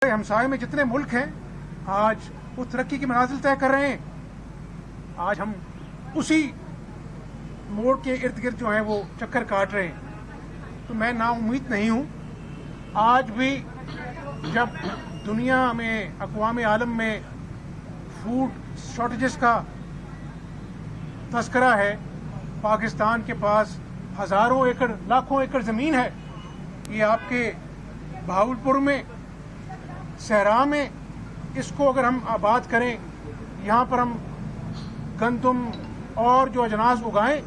हमसाये में जितने मुल्क हैं आज वो तरक्की की मनाजिल तय कर रहे हैं। आज हम उसी मोड़ के इर्द गिर्द जो है वो चक्कर काट रहे हैं। तो मैं नाउम्मीद नहीं हूँ। आज भी जब दुनिया में अक़वाम आलम में फूड शॉर्टेजेस का तस्करा है, पाकिस्तान के पास हज़ारों एकड़ लाखों एकड़ ज़मीन है। ये आपके बहावलपुर में सहरा में इसको अगर हम आबाद करें, यहाँ पर हम गंदम और जो अजनास उगाएं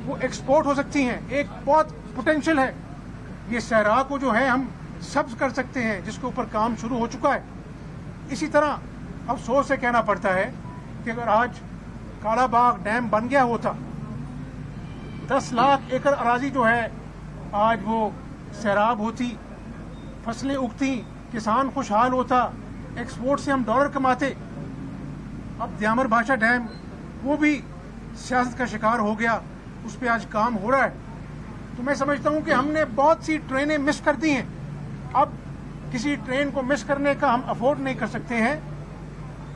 वो एक्सपोर्ट हो सकती हैं। एक बहुत पोटेंशियल है। ये सहरा को जो है हम सब्ज कर सकते हैं, जिसके ऊपर काम शुरू हो चुका है। इसी तरह अफसोस से कहना पड़ता है कि अगर आज कालाबाग डैम बन गया होता, 10 लाख एकड़ अराजी जो है आज वो सैराब होती, फसलें उगती, किसान खुशहाल होता, एक्सपोर्ट से हम डॉलर कमाते। अब द्यामर भाषा डैम वो भी सियासत का शिकार हो गया, उस पर आज काम हो रहा है। तो मैं समझता हूँ कि हमने बहुत सी ट्रेनें मिस कर दी हैं। अब किसी ट्रेन को मिस करने का हम अफोर्ड नहीं कर सकते हैं।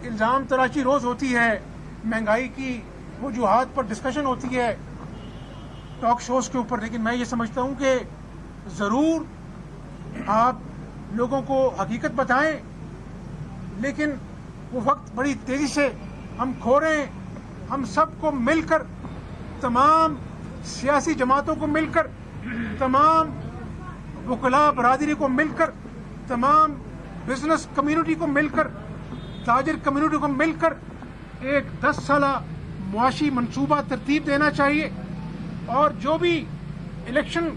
इल्ज़ाम तराशी रोज़ होती है, महंगाई की वजूहात पर डिस्कशन होती है टॉक शोज़ के ऊपर, लेकिन मैं ये समझता हूँ कि ज़रूर आप लोगों को हकीकत बताएं, लेकिन वो वक्त बड़ी तेजी से हम खो रहे हैं। हम सबको मिलकर, तमाम सियासी जमातों को मिलकर, तमाम वकला बरादरी को मिलकर, तमाम बिजनेस कम्युनिटी को मिलकर, ताजिर कम्युनिटी को मिलकर एक 10 साला मुआशी मंसूबा तरतीब देना चाहिए। और जो भी इलेक्शन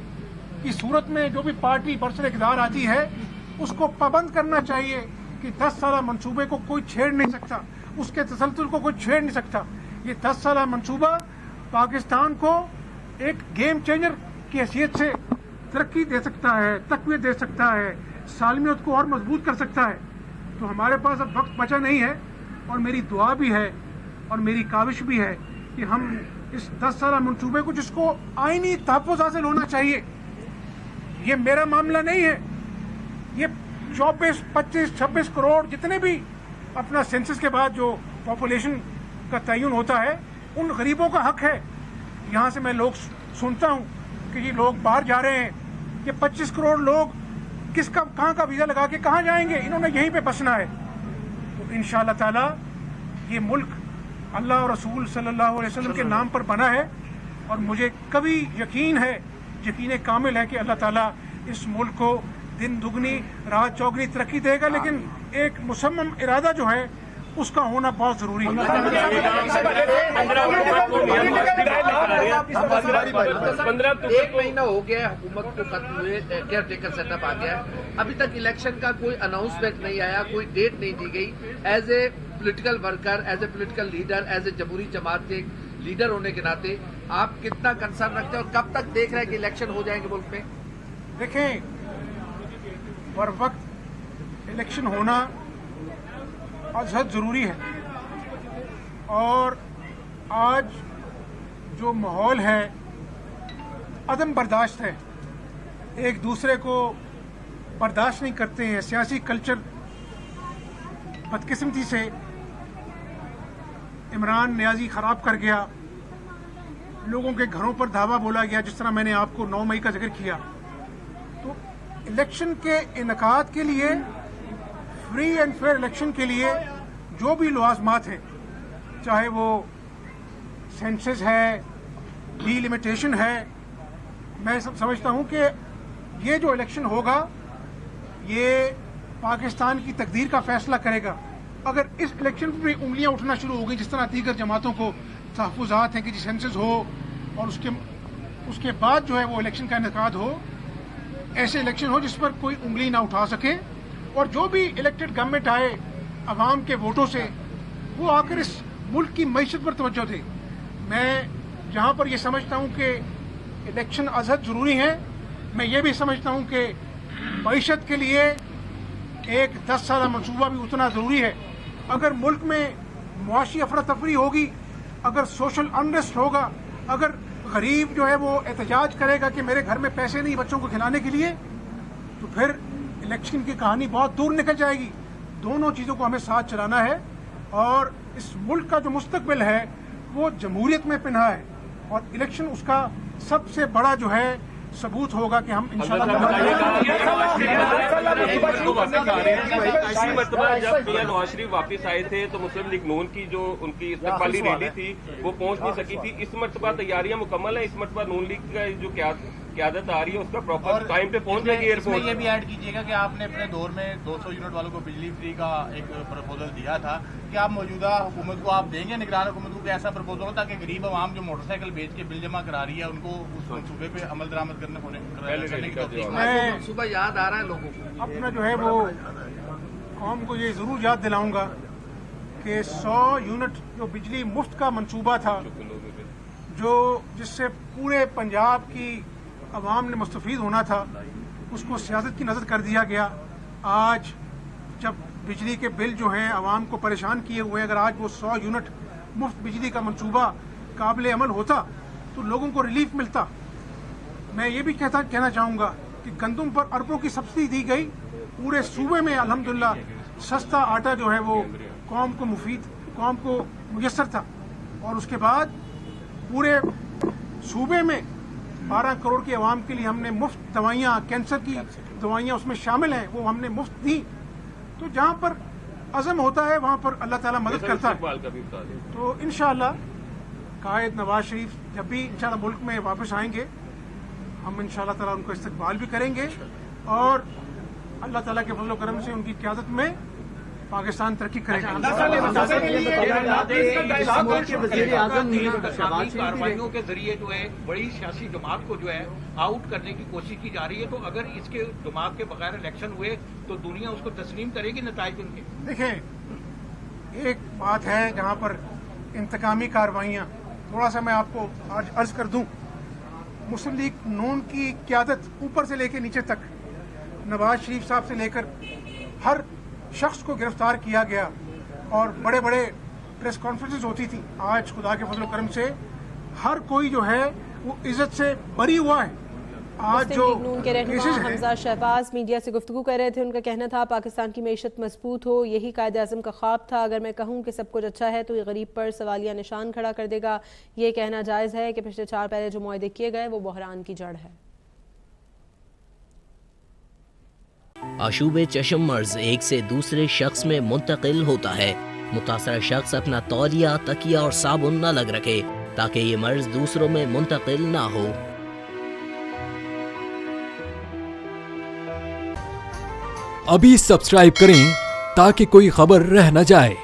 की सूरत में जो भी पार्टी बरसर इक़्तिदार आती है उसको पाबंद करना चाहिए कि 10 साला मंसूबे को कोई छेड़ नहीं सकता, उसके तसल्सल को कोई छेड़ नहीं सकता। ये 10 साला मंसूबा पाकिस्तान को एक गेम चेंजर की हैसियत से तरक्की दे सकता है, तक़वियत दे सकता है, सालमियत को और मजबूत कर सकता है। तो हमारे पास अब वक्त बचा नहीं है, और मेरी दुआ भी है और मेरी काविश भी है कि हम इस 10 साला मंसूबे को, जिसको आईनी तहफ़्फ़ुज़ हासिल होना चाहिए, ये मेरा मामला नहीं है, ये 24, 25, 26 करोड़ जितने भी अपना सेंसस के बाद जो पॉपुलेशन का तयन होता है, उन गरीबों का हक है। यहाँ से मैं लोग सुनता हूँ कि ये लोग बाहर जा रहे हैं, ये 25 करोड़ लोग किसका कहाँ का वीज़ा लगा के कहाँ जाएंगे? इन्होंने यहीं पे बसना है। तो इंशाअल्लाह ताला ये मुल्क अल्लाह और रसूल सल्लल्लाहु अलैहि वसल्लम के नाम पर बना है, और मुझे कभी यकीन है, यकीन कामिल है कि अल्लाह ताला इस मुल्क को दिन दुगनी रात चौगनी तरक्की देगा। लेकिन एक मुसम्मम इरादा जो है उसका होना बहुत जरूरी है। 15 एक महीना हो गया है हुकूमत को खत्म हुए, केयर टेकर सेटअप आ गया है। अभी तक इलेक्शन का कोई अनाउंसमेंट नहीं आया, कोई डेट नहीं दी गई। As a political worker, as a political leader, as a जमहूरी जमात के लीडर होने के नाते आप कितना कंसर्न रखते हैं और कब तक देख रहे हैं कि इलेक्शन हो जाएंगे मुल्क में? देखें, बर वक्त इलेक्शन होना अजहद ज़रूरी है, और आज जो माहौल है अदम बर्दाश्त है, एक दूसरे को बर्दाश्त नहीं करते हैं। सियासी कल्चर बदकिस्मती से इमरान नियाजी ख़राब कर गया, लोगों के घरों पर धावा बोला गया, जिस तरह मैंने आपको 9 मई का जिक्र किया। तो इलेक्शन के इनकाद के लिए, फ्री एंड फेयर इलेक्शन के लिए जो भी लवाजमात हैं, चाहे वो सेंसस है, डिलिमिटेशन है, मैं समझता हूँ कि ये जो इलेक्शन होगा ये पाकिस्तान की तकदीर का फैसला करेगा। अगर इस इलेक्शन पर भी उंगलियाँ उठना शुरू हो गई, जिस तरह दीगर जमातों को तहफ़्फ़ुज़ात हैं कि जी सेंसस हो और उसके बाद जो है वो इलेक्शन का इनेकाद हो, ऐसे इलेक्शन हो जिस पर कोई उंगली ना उठा सके, और जो भी इलेक्टेड गवर्नमेंट आए अवाम के वोटों से, वो आकर इस मुल्क की मईशत पर तवज्जो दे। मैं जहाँ पर ये समझता हूँ कि इलेक्शन अजहद ज़रूरी है, मैं ये भी समझता हूँ कि मईशत के लिए एक 10 साला मनसूबा भी उतना ज़रूरी है। अगर मुल्क में मुआशी अफरा तफरी होगी, अगर सोशल अनरेस्ट होगा, अगर गरीब जो है वो एहतजाज करेगा कि मेरे घर में पैसे नहीं बच्चों को खिलाने के लिए, तो फिर इलेक्शन की कहानी बहुत दूर निकल जाएगी। दोनों चीज़ों को हमें साथ चलाना है और इस मुल्क का जो मुस्तकबिल है वो जमहूरियत में पिन्हा है और इलेक्शन उसका सबसे बड़ा जो है सबूत होगा कि हम इंशाल्लाह जब मियां नवाज शरीफ वापस आए थे तो मुस्लिम लीग नून की जो उनकी इस्तकबाली रैली थी वो पहुंच नहीं सकी थी। इस मरतबा तैयारियां मुकम्मल है, इस मरतबा नून लीग का जो क़यादत आ रही है उसका प्रॉपर टाइम पे पहुंच जाएगी एयरपोर्ट। ये भी ऐड कीजिएगा कि आपने अपने दौर में 200 यूनिट वालों को बिजली फ्री का एक प्रपोजल दिया था कि आप मौजूदा हुकूमत को आप देंगे, निगरान हुकूमत को ऐसा प्रपोजल हो ताकि गरीब आवाम जो मोटरसाइकिल बेच के बिल जमा करा रही है उनको उस मनसूबे पे अमल दरामद करने मैं सुबह याद आ रहा है लोगों को। अपना जो है वो कौम को ये ज़रूर याद दिलाऊंगा कि 100 यूनिट जो बिजली मुफ्त का मंसूबा था जो जिससे पूरे पंजाब की अवाम ने मुस्तफ़ीद होना था उसको सियासत की नज़र कर दिया गया। आज जब बिजली के बिल जो हैं अवाम को परेशान किए हुए, अगर आज वो 100 यूनिट मुफ्त बिजली का मंसूबा काबिल अमल होता तो लोगों को रिलीफ मिलता। मैं ये भी कहना चाहूँगा कि गंदम पर अरबों की सब्सिडी दी गई, पूरे सूबे में अल्हम्दुलिल्लाह सस्ता आटा जो है वो कौम को कौम को मुयस्सर था और उसके बाद पूरे सूबे में 12 करोड़ की आवाम के लिए हमने मुफ्त दवाइयाँ, कैंसर की दवाइयाँ उसमें शामिल हैं, वो हमने मुफ्त दी। तो जहाँ पर अज़म होता है वहाँ पर अल्लाह ताला मदद करता है। तो इंशाअल्लाह कायद नवाज शरीफ जब भी इंशाअल्लाह मुल्क में वापस आएंगे हम इंशाअल्लाह ताला उनको इस्तकबाल भी करेंगे और अल्लाह ताला के फजल करम से उनकी क़यादत में पाकिस्तान तरक्की करेगा। कार्रवाइयों के जरिए जो है बड़ी सियासी जमात को जो है आउट करने की कोशिश की जा रही है, तो अगर इसके जमात के बगैर इलेक्शन हुए तो दुनिया उसको तस्लीम करेगी नताइज उनके। देखें, एक बात है जहाँ पर इंतकामी कार्रवाइयाँ, थोड़ा सा मैं आपको आज अर्ज कर दूँ, मुस्लिम लीग नून की क़यादत ऊपर से लेकर नीचे तक, नवाज शरीफ साहब से लेकर हर शख्स को गिरफ्तार किया गया और बड़े बड़े प्रेस कॉन्फ्रेंसेस होती थी। आज खुदा के फजल करम से हर कोई जो है वो इज्जत से बरी हुआ है। आज जो नून के रहनुमा हमजा शहबाज मीडिया से गुफ्तगू कर रहे थे, उनका कहना था पाकिस्तान की मईशत मजबूत हो, यही कायद आज़म का ख्वाब था। अगर मैं कहूँ कि सब कुछ अच्छा है तो ये गरीब पर सवालिया निशान खड़ा कर देगा। ये कहना जायज़ है कि पिछले 4 पहले जो मुआहदे किए गए वो बहरान की जड़ है। आशूब चश्म मर्ज एक से दूसरे शख्स में मुंतकिल होता है। मुतासरा शख्स अपना तौलिया, तकिया और साबुन न लग रखे ताकि ये मर्ज दूसरों में मुंतकिल ना हो। अभी सब्सक्राइब करें ताकि कोई खबर रह न जाए।